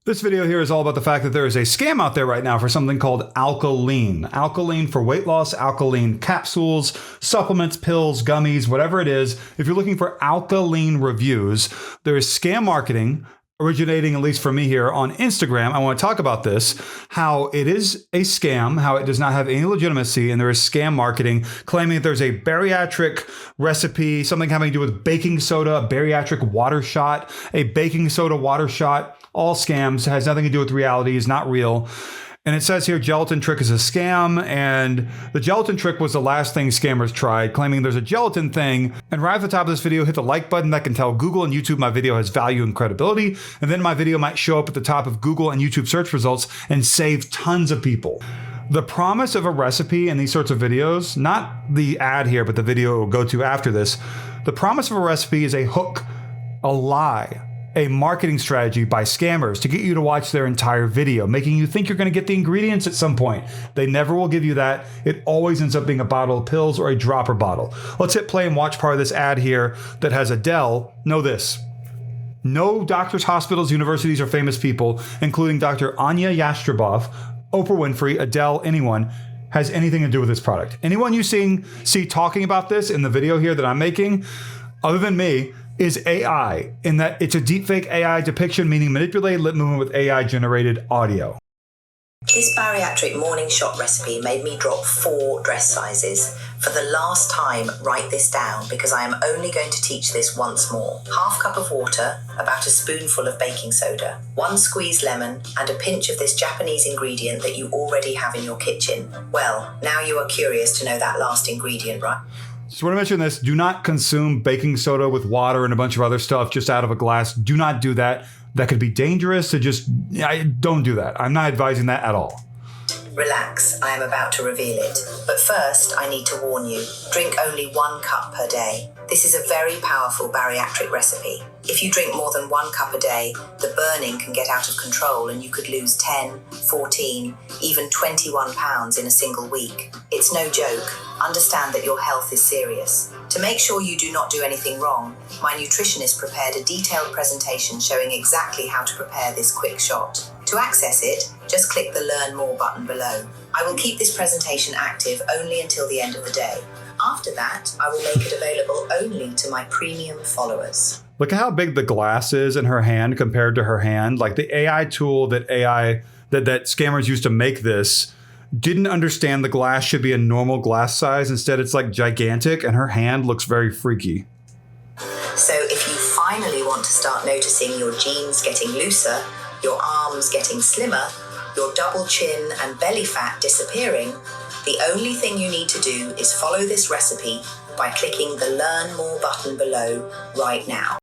This video here is all about the fact that there is a scam out there right now for something called Alkaline. Alkaline for weight loss, Alkaline capsules, supplements, pills, gummies, whatever it is. If you're looking for Alkaline reviews, there is scam marketing originating, at least for me here, on Instagram. I want to talk about this, how it is a scam, how it does not have any legitimacy, and there is scam marketing claiming that there's a bariatric recipe, something having to do with baking soda, a bariatric water shot, a baking soda water shot. All scams, has nothing to do with reality, is not real. And it says here gelatin trick is a scam, and the gelatin trick was the last thing scammers tried, claiming there's a gelatin thing. And right at the top of this video, hit the like button. That can tell Google and YouTube my video has value and credibility, and then my video might show up at the top of Google and YouTube search results and save tons of people. The promise of a recipe in these sorts of videos, not the ad here, but the video it will go to after this, the promise of a recipe is a hook, a lie, a marketing strategy by scammers to get you to watch their entire video, making you think you're going to get the ingredients at some point. They never will give you that. It always ends up being a bottle of pills or a dropper bottle. Let's hit play and watch part of this ad here that has Adele. Know this. No doctors, hospitals, universities, or famous people, including Dr. Anya Yastreboff, Oprah Winfrey, Adele, anyone, has anything to do with this product. Anyone you see talking about this in the video here that I'm making, other than me, is AI, in that it's a deepfake AI depiction, meaning manipulated lip movement with AI generated audio. This bariatric morning shot recipe made me drop 4 dress sizes. For the last time, write this down because I am only going to teach this once more. Half cup of water, about a spoonful of baking soda, 1 squeezed lemon, and a pinch of this Japanese ingredient that you already have in your kitchen. Well, now you are curious to know that last ingredient, right? So when I mention this, do not consume baking soda with water and a bunch of other stuff just out of a glass. Do not do that. That could be dangerous. Don't do that. I'm not advising that at all. Relax, I am about to reveal it. But first, I need to warn you, drink only 1 cup per day. This is a very powerful bariatric recipe. If you drink more than 1 cup a day, the burning can get out of control and you could lose 10, 14, even 21 pounds in a single week. It's no joke. Understand that your health is serious. To make sure you do not do anything wrong, my nutritionist prepared a detailed presentation showing exactly how to prepare this quick shot. To access it, just click the Learn More button below. I will keep this presentation active only until the end of the day. After that, I will make it available only to my premium followers. Look at how big the glass is in her hand compared to her hand. Like the AI tool that scammers used to make this didn't understand the glass should be a normal glass size. Instead, it's like gigantic, and her hand looks very freaky. So if you finally want to start noticing your jeans getting looser, your arms getting slimmer, your double chin and belly fat disappearing, the only thing you need to do is follow this recipe by clicking the Learn More button below right now.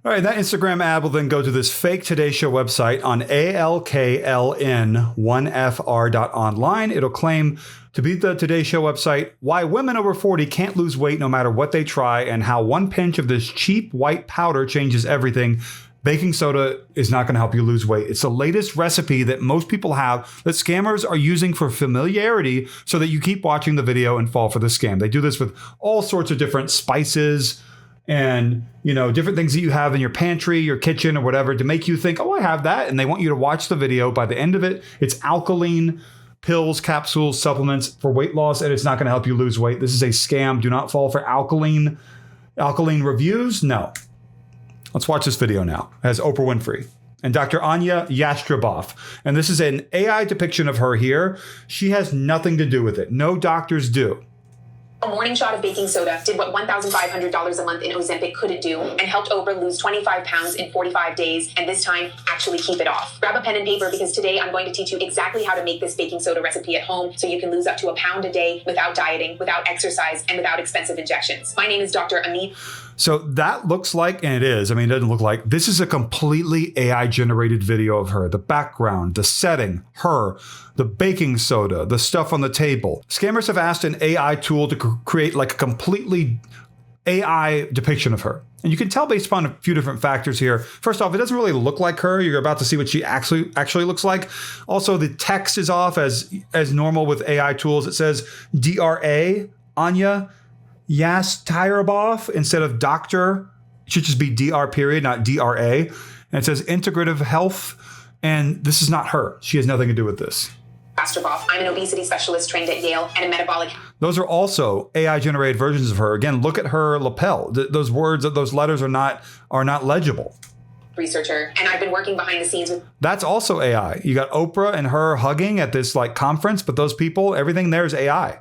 All right, that Instagram ad will then go to this fake Today Show website on alkln1fr.online. It'll claim to be the Today Show website, why women over 40 can't lose weight no matter what they try, and how 1 pinch of this cheap white powder changes everything. Baking soda is not going to help you lose weight. It's the latest recipe that most people have that scammers are using for familiarity so that you keep watching the video and fall for the scam. They do this with all sorts of different spices and, different things that you have in your pantry, your kitchen, or whatever to make you think, oh, I have that. And they want you to watch the video. By the end of it, it's Alkaline pills, capsules, supplements for weight loss, and it's not going to help you lose weight. This is a scam. Do not fall for Alkaline reviews. No. Let's watch this video now. It has Oprah Winfrey and Dr. Anya Yastreboff. And this is an AI depiction of her here. She has nothing to do with it. No doctors do. A morning shot of baking soda did what $1,500 a month in Ozempic couldn't do and helped Oprah lose 25 pounds in 45 days and this time actually keep it off. Grab a pen and paper because today I'm going to teach you exactly how to make this baking soda recipe at home so you can lose up to 1 pound a day without dieting, without exercise, and without expensive injections. My name is Dr. Amit. So that looks like, and it is, it doesn't look like, this is a completely AI generated video of her. The background, the setting, her, the baking soda, the stuff on the table. Scammers have asked an AI tool to create like a completely AI depiction of her. And you can tell based upon a few different factors here. First off, it doesn't really look like her. You're about to see what she actually looks like. Also, the text is off as normal with AI tools. It says DRA, Anya Yastreboff instead of doctor. It should just be DR period, not DRA. And it says integrative health And this is not her. She has nothing to do with this. Astroboff. I'm an obesity specialist trained at Yale and a metabolic. Those are also AI-generated versions of her. Again, look at her lapel. Those words, those letters are not legible. Researcher, and I've been working behind the scenes with. That's also AI. You got Oprah and her hugging at this like conference, but those people, everything there is AI.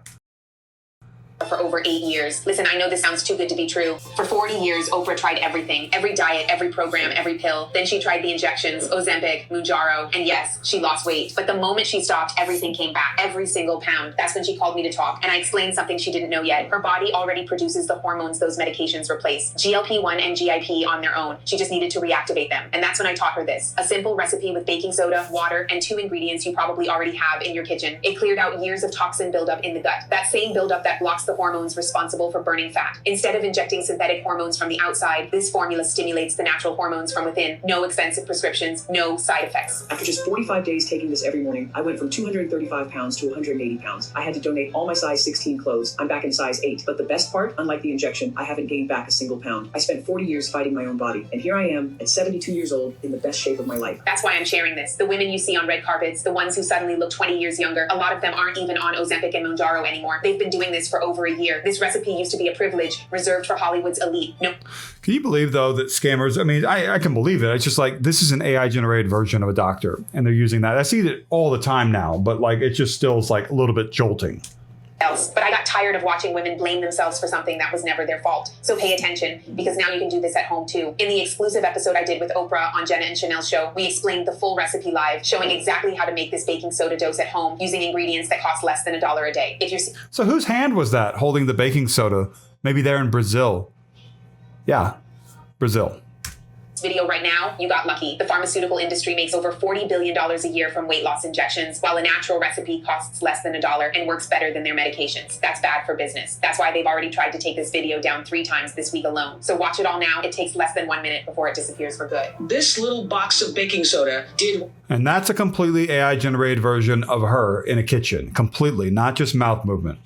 For over 8 years. Listen, I know this sounds too good to be true. For 40 years, Oprah tried everything. Every diet, every program, every pill. Then she tried the injections, Ozempic, Mounjaro, and yes, she lost weight. But the moment she stopped, everything came back. Every single pound. That's when she called me to talk. And I explained something she didn't know yet. Her body already produces the hormones those medications replace. GLP-1 and GIP on their own. She just needed to reactivate them. And that's when I taught her this. A simple recipe with baking soda, water, and 2 ingredients you probably already have in your kitchen. It cleared out years of toxin buildup in the gut. That same buildup that blocks the hormones responsible for burning fat. Instead of injecting synthetic hormones from the outside, this formula stimulates the natural hormones from within. No expensive prescriptions, no side effects. After just 45 days taking this every morning, I went from 235 pounds to 180 pounds. I had to donate all my size 16 clothes. I'm back in size 8. But the best part, unlike the injection, I haven't gained back a single pound. I spent 40 years fighting my own body. And here I am at 72 years old in the best shape of my life. That's why I'm sharing this. The women you see on red carpets, the ones who suddenly look 20 years younger, a lot of them aren't even on Ozempic and Mounjaro anymore. They've been doing this for over a year. This recipe used to be a privilege reserved for Hollywood's elite. No. Can you believe, though, that scammers, I mean, I can believe it. It's just like, this is an AI-generated version of a doctor, and they're using that. I see it all the time now, but like, it just still is like a little bit jolting. Else. But I got tired of watching women blame themselves for something that was never their fault. So pay attention, because now you can do this at home too. In the exclusive episode I did with Oprah on Jenna and Chanel's show, we explained the full recipe live, showing exactly how to make this baking soda dose at home using ingredients that cost less than $1 a day. If you're So whose hand was that holding the baking soda? Maybe they're in Brazil. Yeah, Brazil. Video right now, you got lucky. The pharmaceutical industry makes over $40 billion a year from weight loss injections, while a natural recipe costs less than $1 and works better than their medications. That's bad for business. That's why they've already tried to take this video down 3 times this week alone. So watch it all now. It takes less than 1 minute before it disappears for good. This little box of baking soda did. And that's a completely AI-generated version of her in a kitchen. Completely, not just mouth movement.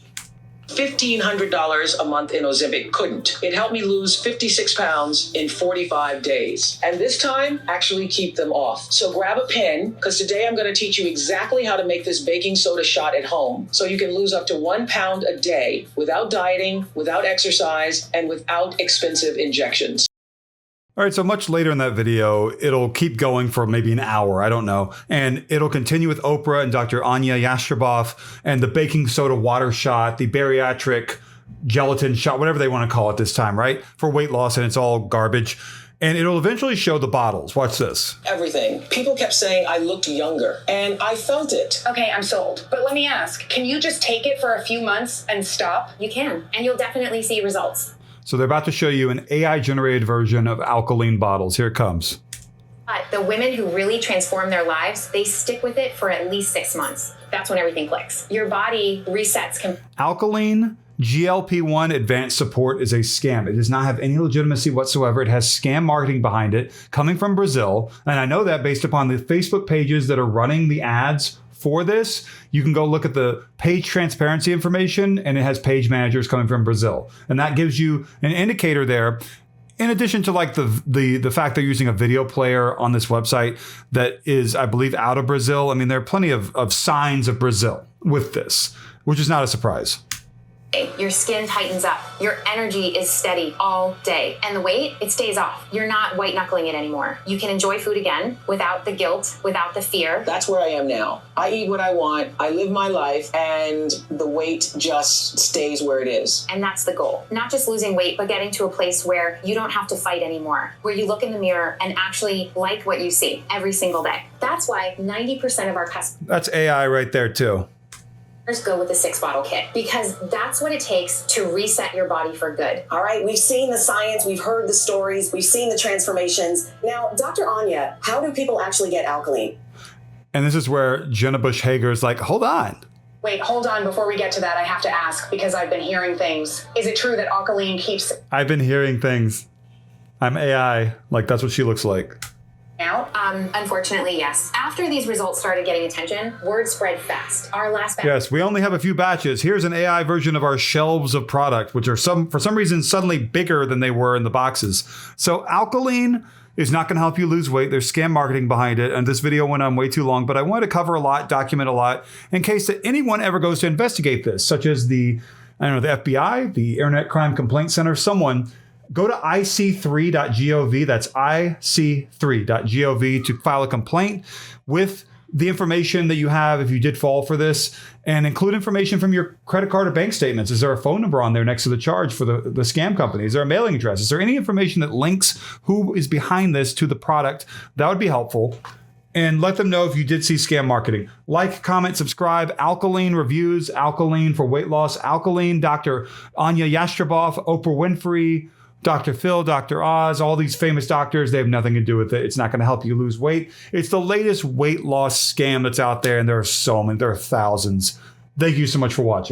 $1,500 a month in Ozempic. Couldn't. It helped me lose 56 pounds in 45 days. And this time, actually keep them off. So grab a pen, because today I'm going to teach you exactly how to make this baking soda shot at home. So you can lose up to 1 pound a day without dieting, without exercise, and without expensive injections. All right, so much later in that video, it'll keep going for maybe an hour, I don't know. And it'll continue with Oprah and Dr. Anya Yastroboff and the baking soda water shot, the bariatric gelatin shot, whatever they want to call it this time, right? For weight loss, and it's all garbage. And it'll eventually show the bottles. Watch this. Everything. People kept saying I looked younger, and I felt it. Okay, I'm sold. But let me ask, can you just take it for a few months and stop? You can, and you'll definitely see results. So they're about to show you an AI-generated version of alkaline bottles. Here it comes. But the women who really transform their lives, they stick with it for at least 6 months. That's when everything clicks. Your body resets. Alkaline GLP-1 advanced support is a scam. It does not have any legitimacy whatsoever. It has scam marketing behind it, coming from Brazil. And I know that based upon the Facebook pages that are running the ads for this. You can go look at the page transparency information, and it has page managers coming from Brazil. And that gives you an indicator there. In addition to like the fact they're using a video player on this website that is, I believe, out of Brazil. I mean, there are plenty of signs of Brazil with this, which is not a surprise. Your skin tightens up. Your energy is steady all day. And the weight, it stays off. You're not white knuckling it anymore. You can enjoy food again without the guilt, without the fear. That's where I am now. I eat what I want. I live my life, and the weight just stays where it is. And that's the goal. Not just losing weight, but getting to a place where you don't have to fight anymore, where you look in the mirror and actually like what you see every single day. That's why 90% of our customers... That's AI right there, too. Go with the 6-bottle kit, because that's what it takes to reset your body for good. All right, we've seen the science, we've heard the stories, we've seen the transformations. Now, Dr. Anya, how do people actually get alkaline? And this is where Jenna Bush Hager is like, hold on. Wait, hold on. Before we get to that, I have to ask, because I've been hearing things. Is it true that alkaline keeps... I've been hearing things. I'm AI. Like, that's what she looks like. out? Unfortunately, yes. After these results started getting attention, word spread fast. Our last batch. Yes, we only have a few batches. Here's an AI version of our shelves of product, which are for some reason suddenly bigger than they were in the boxes. So alkaline is not going to help you lose weight. There's scam marketing behind it. And this video went on way too long, but I wanted to cover a lot, document a lot in case that anyone ever goes to investigate this, such as the FBI, the Internet Crime Complaint Center, someone. Go to ic3.gov. That's ic3.gov to file a complaint with the information that you have if you did fall for this, and include information from your credit card or bank statements. Is there a phone number on there next to the charge for the scam company? Is there a mailing address? Is there any information that links who is behind this to the product? That would be helpful. And let them know if you did see scam marketing. Like, comment, subscribe. Alkaline reviews, Alkaline for weight loss, Alkaline, Dr. Anya Yastreboff, Oprah Winfrey, Dr. Phil, Dr. Oz, all these famous doctors, they have nothing to do with it. It's not going to help you lose weight. It's the latest weight loss scam that's out there, and there are so many. There are thousands. Thank you so much for watching.